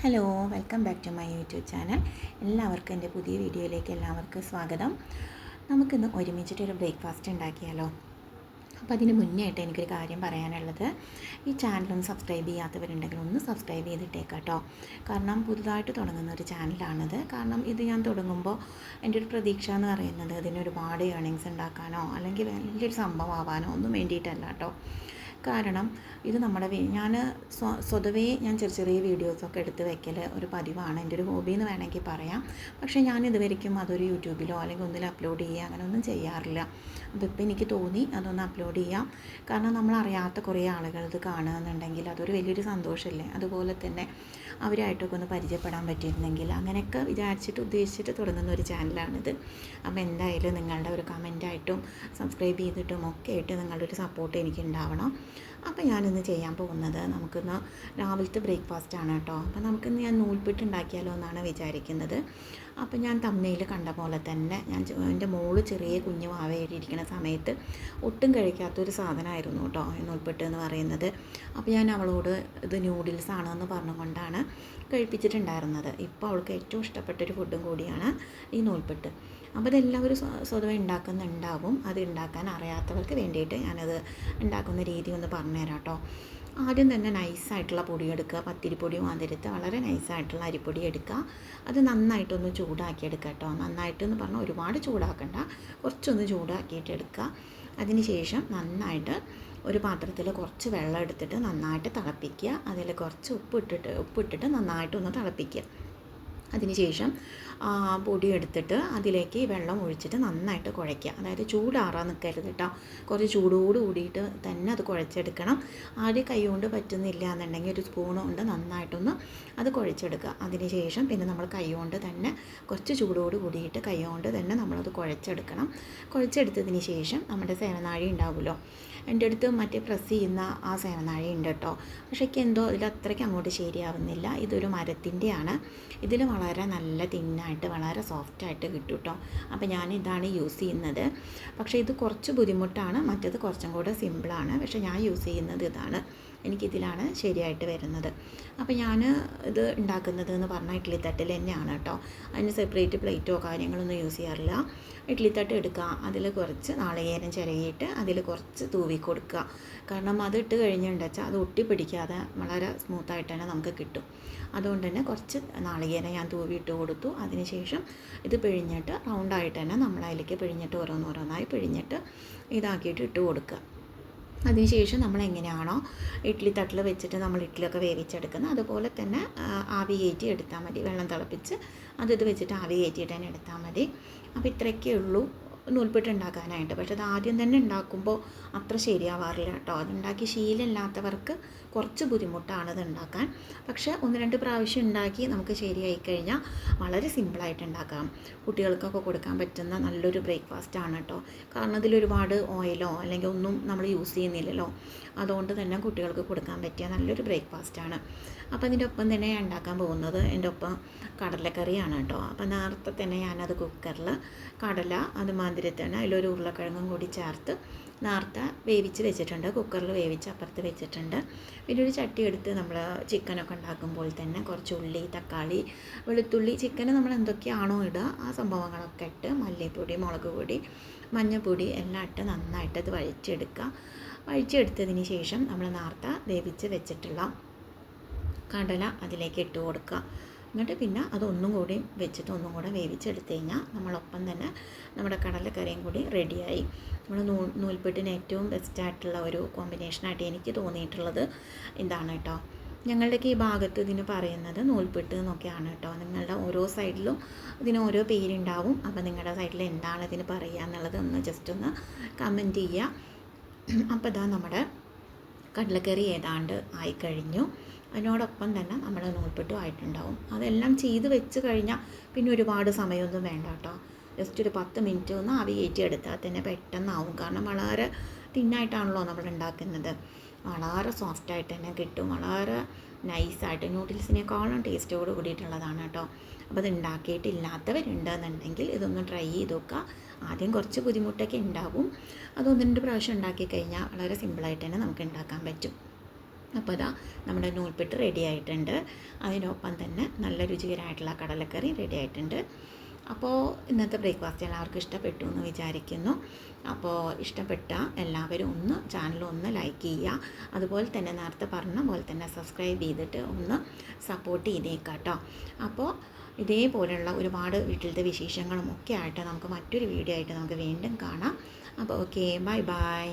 Hello, welcome back to my YouTube channel. എല്ലാവർക്കും എൻ്റെ പുതിയ വീഡിയോയിലേക്ക് സ്വാഗതം. നമുക്കിന്ന് ഒരുമിച്ചിട്ടൊരു ബ്രേക്ക്ഫാസ്റ്റ് ഉണ്ടാക്കിയാലോ? അപ്പോൾ അതിന് മുന്നേ ആയിട്ട് എനിക്കൊരു കാര്യം പറയാനുള്ളത്, ഈ ചാനലൊന്ന് സബ്സ്ക്രൈബ് ചെയ്യാത്തവരുണ്ടെങ്കിൽ ഒന്ന് സബ്സ്ക്രൈബ് ചെയ്തിട്ടേക്കാട്ടോ. കാരണം പുതുതായിട്ട് തുടങ്ങുന്ന ഒരു ചാനലാണിത്. കാരണം ഇത് ഞാൻ തുടങ്ങുമ്പോൾ എൻ്റെ ഒരു പ്രതീക്ഷ എന്ന് പറയുന്നത് ഇതിന് ഒരുപാട് ഏർണിങ്സ് ഉണ്ടാക്കാനോ അല്ലെങ്കിൽ വലിയൊരു സംഭവം ആവാനോ ഒന്നും വേണ്ടിയിട്ടല്ല കേട്ടോ. കാരണം ഇത് നമ്മുടെ ഞാൻ സ്വതവേ ഞാൻ ചെറിയ വീഡിയോസൊക്കെ എടുത്ത് വെക്കൽ ഒരു പതിവാണ്. എൻ്റെ ഒരു ഹോബി എന്ന് വേണമെങ്കിൽ പറയാം. പക്ഷേ ഞാൻ ഇതുവരെയ്ക്കും അതൊരു യൂട്യൂബിലോ അല്ലെങ്കിൽ ഒന്നിൽ അപ്ലോഡ് ചെയ്യുക അങ്ങനെ ഒന്നും ചെയ്യാറില്ല. അപ്പോൾ ഇപ്പോൾ എനിക്ക് തോന്നി അതൊന്ന് അപ്ലോഡ് ചെയ്യാം. കാരണം നമ്മളറിയാത്ത കുറേ ആളുകൾ ഇത് കാണുകയെന്നുണ്ടെങ്കിൽ അതൊരു വലിയൊരു സന്തോഷമല്ലേ. അതുപോലെ തന്നെ അവരായിട്ടൊക്കെ ഒന്ന് പരിചയപ്പെടാൻ പറ്റിയിരുന്നെങ്കിൽ അങ്ങനെയൊക്കെ ഉദ്ദേശിച്ചിട്ട് തുടങ്ങുന്ന ഒരു ചാനലാണിത്. അപ്പോൾ എന്തായാലും നിങ്ങളുടെ ഒരു കമൻറ്റായിട്ടും സബ്സ്ക്രൈബ് ചെയ്തിട്ടും ഒക്കെ ആയിട്ട് നിങ്ങളുടെ ഒരു സപ്പോർട്ട് എനിക്ക് ഉണ്ടാവണം. അപ്പോൾ ഞാനിന്ന് ചെയ്യാൻ പോകുന്നത് നമുക്കിന്ന് രാവിലത്തെ ബ്രേക്ക്ഫാസ്റ്റാണ് കേട്ടോ. അപ്പോൾ നമുക്കിന്ന് ഞാൻ നൂൽപുട്ട് ഉണ്ടാക്കിയാലോ എന്നാണ് വിചാരിക്കുന്നത്. അപ്പോൾ ഞാൻ തമ്മനയിൽ കണ്ട പോലെ തന്നെ എൻ്റെ മോള് ചെറിയ കുഞ്ഞു വാവയായിട്ടിരിക്കുന്ന സമയത്ത് ഒട്ടും കഴിക്കാത്തൊരു സാധനമായിരുന്നു കേട്ടോ ഈ നൂൽപുട്ട് എന്ന് പറയുന്നത്. അപ്പോൾ ഞാൻ അവളോട് ഇത് നൂഡിൽസ് ആണെന്ന് പറഞ്ഞുകൊണ്ടാണ് കഴിപ്പിച്ചിട്ടുണ്ടായിരുന്നത്. ഇപ്പോൾ അവൾക്ക് ഏറ്റവും ഇഷ്ടപ്പെട്ടൊരു ഫുഡും കൂടിയാണ് ഈ നൂൽപുട്ട്. അപ്പോൾ ഇതെല്ലാവരും സ്വതവേ ഉണ്ടാക്കുന്നുണ്ടാവും. അത് ഉണ്ടാക്കാൻ അറിയാത്തവർക്ക് വേണ്ടിയിട്ട് ഞാനത് ഉണ്ടാക്കുന്ന രീതി ഒന്ന് പറഞ്ഞുതരാം കേട്ടോ. ആദ്യം തന്നെ നൈസായിട്ടുള്ള പൊടി എടുക്കുക. പത്തിരിപ്പൊടി മാതിരത്ത് വളരെ നൈസായിട്ടുള്ള അരിപ്പൊടി എടുക്കുക. അത് നന്നായിട്ടൊന്ന് ചൂടാക്കിയെടുക്കുക കേട്ടോ. നന്നായിട്ടെന്ന് പറഞ്ഞാൽ ഒരുപാട് ചൂടാക്കണ്ട, കുറച്ചൊന്ന് ചൂടാക്കിയിട്ട് എടുക്കുക. അതിന് ശേഷം നന്നായിട്ട് ഒരു പാത്രത്തിൽ കുറച്ച് വെള്ളം എടുത്തിട്ട് നന്നായിട്ട് തിളപ്പിക്കുക. അതിൽ കുറച്ച് ഉപ്പിട്ടിട്ട് നന്നായിട്ടൊന്ന് തിളപ്പിക്കുക. അതിനുശേഷം പൊടി എടുത്തിട്ട് അതിലേക്ക് വെള്ളം ഒഴിച്ചിട്ട് നന്നായിട്ട് കുഴയ്ക്കുക. അതായത് ചൂടാറാൻ നിൽക്കരുത് കേട്ടോ. കുറച്ച് ചൂടോട് കൂടിയിട്ട് തന്നെ അത് കുഴച്ചെടുക്കണം. ആദ്യം കൈ കൊണ്ട് പറ്റുന്നില്ല എന്നുണ്ടെങ്കിൽ ഒരു സ്പൂൺ കൊണ്ട് നന്നായിട്ടൊന്ന് അത് കുഴച്ചെടുക്കുക. അതിനുശേഷം പിന്നെ നമ്മൾ കൈ കൊണ്ട് തന്നെ കുറച്ച് ചൂടോട് കൂടിയിട്ട് കൈ കൊണ്ട് തന്നെ നമ്മളത് കുഴച്ചെടുക്കണം. കുഴച്ചെടുത്തതിന് ശേഷം നമ്മുടെ സേവനാഴി ഉണ്ടാവുമല്ലോ, എൻ്റെ അടുത്ത് മറ്റേ പ്രസ് ചെയ്യുന്ന ആ സേവനാഴി ഉണ്ട് കേട്ടോ. പക്ഷേ എനിക്ക് എന്തോ ഇതിൽ അത്രയ്ക്ക് അങ്ങോട്ട് ശരിയാവുന്നില്ല. ഇതൊരു മരത്തിൻ്റെയാണ്. ഇതിൽ വളരെ നല്ല തിന്നായിട്ട് വളരെ സോഫ്റ്റായിട്ട് കിട്ടും കേട്ടോ. അപ്പോൾ ഞാൻ ഇതാണ് യൂസ് ചെയ്യുന്നത്. പക്ഷേ ഇത് കുറച്ച് ബുദ്ധിമുട്ടാണ്, മറ്റേത് കുറച്ചും കൂടെ സിമ്പിളാണ്. പക്ഷേ ഞാൻ യൂസ് ചെയ്യുന്നത് ഇതാണ്. എനിക്കിതിലാണ് ശരിയായിട്ട് വരുന്നത്. അപ്പോൾ ഞാൻ ഇത് ഉണ്ടാക്കുന്നത് എന്ന് പറഞ്ഞാൽ ഇഡ്ഡലിത്തട്ടിൽ തന്നെയാണ് കേട്ടോ. അതിന് സെപ്പറേറ്റ് പ്ലേറ്റോ കാര്യങ്ങളൊന്നും യൂസ് ചെയ്യാറില്ല. ഇഡ്ഡലിത്തട്ട് എടുക്കുക, അതിൽ കുറച്ച് നാളികേരം ചിരകിയിട്ട് അതിൽ കുറച്ച് തൂവി കൊടുക്കുക. കാരണം അത് ഇട്ട് കഴിഞ്ഞിട്ടുണ്ടെച്ചാൽ അത് ഒട്ടിപ്പിടിക്കാതെ വളരെ സ്മൂത്തായിട്ട് തന്നെ നമുക്ക് കിട്ടും. അതുകൊണ്ട് തന്നെ കുറച്ച് നാളികേരം ഞാൻ തൂവിയിട്ട് കൊടുത്തു. അതിനുശേഷം ഇത് പിഴിഞ്ഞിട്ട് റൗണ്ടായിട്ട് തന്നെ നമ്മളതിലേക്ക് പിഴിഞ്ഞിട്ട് ഓരോന്നോരോന്നായി പിഴിഞ്ഞിട്ട് ഇതാക്കിയിട്ട് ഇട്ട് കൊടുക്കുക. അതിനുശേഷം നമ്മൾ എങ്ങനെയാണോ ഇഡ്ഡലി തട്ടിൽ വെച്ചിട്ട് നമ്മൾ ഇഡ്ഡലിയൊക്കെ വേവിച്ചെടുക്കുന്നത് അതുപോലെ തന്നെ ആവി കയറ്റി എടുത്താൽ മതി. വെള്ളം തിളപ്പിച്ച് ഇത് വെച്ചിട്ട് ആവി കയറ്റിയിട്ട് തന്നെ എടുത്താൽ മതി. അപ്പോൾ ഇത്രയൊക്കെ ഉള്ളൂ നൂൽപുട്ട് ഉണ്ടാക്കാനായിട്ട്. പക്ഷെ അത് ആദ്യം തന്നെ ഉണ്ടാക്കുമ്പോൾ അത്ര ശരിയാവാറില്ല കേട്ടോ. അതുണ്ടാക്കി ശീലമില്ലാത്തവർക്ക് കുറച്ച് ബുദ്ധിമുട്ടാണ് ഇത് ഉണ്ടാക്കാൻ. പക്ഷേ 1-2 പ്രാവശ്യം ഉണ്ടാക്കി നമുക്ക് ശരിയായി കഴിഞ്ഞാൽ വളരെ സിമ്പിളായിട്ട് ഉണ്ടാക്കാം. കുട്ടികൾക്കൊക്കെ കൊടുക്കാൻ പറ്റുന്ന നല്ലൊരു ബ്രേക്ക്ഫാസ്റ്റ് ആണ് കേട്ടോ. കാരണം ഇതിലൊരുപാട് ഓയിലോ അല്ലെങ്കിൽ ഒന്നും നമ്മൾ യൂസ് ചെയ്യുന്നില്ലല്ലോ. അതുകൊണ്ട് തന്നെ കുട്ടികൾക്ക് കൊടുക്കാൻ പറ്റിയ നല്ലൊരു ബ്രേക്ക്ഫാസ്റ്റാണ്. അപ്പോൾ അതിൻ്റെ ഒപ്പം തന്നെ ഞാൻ ഉണ്ടാക്കാൻ പോകുന്നത് എൻ്റെ ഒപ്പം കടലക്കറിയാണ് കേട്ടോ. അപ്പോൾ നേരത്തെ തന്നെ ഞാനത് കുക്കറിൽ കടല അതുമാതിരി തന്നെ അതിലൊരു ഉരുളക്കിഴങ്ങും കൂടി ചേർത്ത് നേരത്തെ വേവിച്ച് വെച്ചിട്ടുണ്ട്. കുക്കറിൽ വേവിച്ച് അപ്പുറത്ത് വെച്ചിട്ടുണ്ട്. പിന്നെ ഒരു ചട്ടി എടുത്ത് നമ്മൾ ചിക്കനൊക്കെ ഉണ്ടാക്കുമ്പോൾ തന്നെ കുറച്ച് ഉള്ളി, തക്കാളി, വെളുത്തുള്ളി, ചിക്കന് നമ്മൾ എന്തൊക്കെയാണോ ഇടുക ആ സംഭവങ്ങളൊക്കെ ഇട്ട് മല്ലിപ്പൊടി, മുളക് പൊടി, മഞ്ഞൾപ്പൊടി എല്ലാം ഇട്ട് നന്നായിട്ട് അത് വഴിച്ചെടുത്തതിന് ശേഷം നമ്മൾ നേരത്തെ വേവിച്ച് വെച്ചിട്ടുള്ള കടല അതിലേക്ക് ഇട്ട് കൊടുക്കുക. എന്നിട്ട് പിന്നെ അതൊന്നും കൂടി വെച്ചിട്ട് ഒന്നും കൂടെ വേവിച്ചെടുത്ത് കഴിഞ്ഞാൽ നമ്മളൊപ്പം തന്നെ നമ്മുടെ കടലക്കറിയും കൂടി റെഡിയായി. നമ്മൾ നൂൽപുട്ടിന് ഏറ്റവും ബെസ്റ്റായിട്ടുള്ള ഒരു കോമ്പിനേഷനായിട്ട് എനിക്ക് തോന്നിയിട്ടുള്ളത് ഇതാണ് കേട്ടോ. ഞങ്ങളുടെയൊക്കെ ഈ ഭാഗത്ത് ഇതിന് പറയുന്നത് നൂൽപുട്ട് എന്നൊക്കെയാണ് കേട്ടോ. നിങ്ങളുടെ ഓരോ സൈഡിലും ഇതിന് ഓരോ പേരുണ്ടാവും. അപ്പോൾ നിങ്ങളുടെ സൈഡിൽ എന്താണ് ഇതിന് പറയുക എന്നുള്ളത് ഒന്ന് ജസ്റ്റ് ഒന്ന് കമൻറ്റ് ചെയ്യുക. അപ്പോൾ ഇതാ നമ്മുടെ കടലക്കറി ഏതാണ്ട് ആയിക്കഴിഞ്ഞു. അതിനോടൊപ്പം തന്നെ നമ്മുടെ നൂൽപുട്ടും ആയിട്ടുണ്ടാവും. അതെല്ലാം ചെയ്ത് വെച്ച് കഴിഞ്ഞാൽ പിന്നെ ഒരുപാട് സമയമൊന്നും വേണ്ട കേട്ടോ. ജസ്റ്റ് ഒരു 10 മിനിറ്റ് ഒന്ന് ആവി കയറ്റി എടുത്താൽ തന്നെ പെട്ടെന്നാവും. കാരണം വളരെ തിന്നായിട്ടാണല്ലോ നമ്മൾ ഉണ്ടാക്കുന്നത്. വളരെ സോഫ്റ്റായിട്ട് തന്നെ കിട്ടും. വളരെ നൈസായിട്ട് നൂഡിൽസിനേക്കാളും ടേസ്റ്റോട് കൂടിയിട്ടുള്ളതാണ് കേട്ടോ. അപ്പോൾ അത് ഉണ്ടാക്കിയിട്ടില്ലാത്തവരുണ്ടെന്നുണ്ടെങ്കിൽ ഇതൊന്ന് ട്രൈ ചെയ്ത് നോക്കുക. ആദ്യം കുറച്ച് ബുദ്ധിമുട്ടൊക്കെ ഉണ്ടാവും. അത് 1-2 പ്രാവശ്യം ഉണ്ടാക്കി കഴിഞ്ഞാൽ വളരെ സിമ്പിളായിട്ട് തന്നെ നമുക്ക് ഉണ്ടാക്കാൻ പറ്റും. അപ്പോൾ ഇതാ നമ്മുടെ നൂൽപ്പെട്ട് റെഡി ആയിട്ടുണ്ട്. അതിനൊപ്പം തന്നെ നല്ല രുചികരമായിട്ടുള്ള കടലക്കറി റെഡി ആയിട്ടുണ്ട്. അപ്പോൾ ഇന്നത്തെ ബ്രേക്ക്ഫാസ്റ്റ് എല്ലാവർക്കും ഇഷ്ടപ്പെട്ടു എന്ന് വിചാരിക്കുന്നു. അപ്പോൾ ഇഷ്ടപ്പെട്ട എല്ലാവരും ചാനൽ ഒന്ന് ലൈക്ക് ചെയ്യുക. അതുപോലെ തന്നെ നേരത്തെ പറഞ്ഞ പോലെ തന്നെ സബ്സ്ക്രൈബ് ചെയ്തിട്ട് ഒന്ന് സപ്പോർട്ട് ചെയ്തേക്കാം കേട്ടോ. അപ്പോൾ ഇതേപോലെയുള്ള ഒരുപാട് വീട്ടിലത്തെ വിശേഷങ്ങളും ഒക്കെ ആയിട്ട് നമുക്ക് മറ്റൊരു വീഡിയോ ആയിട്ട് നമുക്ക് വീണ്ടും കാണാം. അപ്പോൾ ഓക്കെ, ബൈ ബൈ.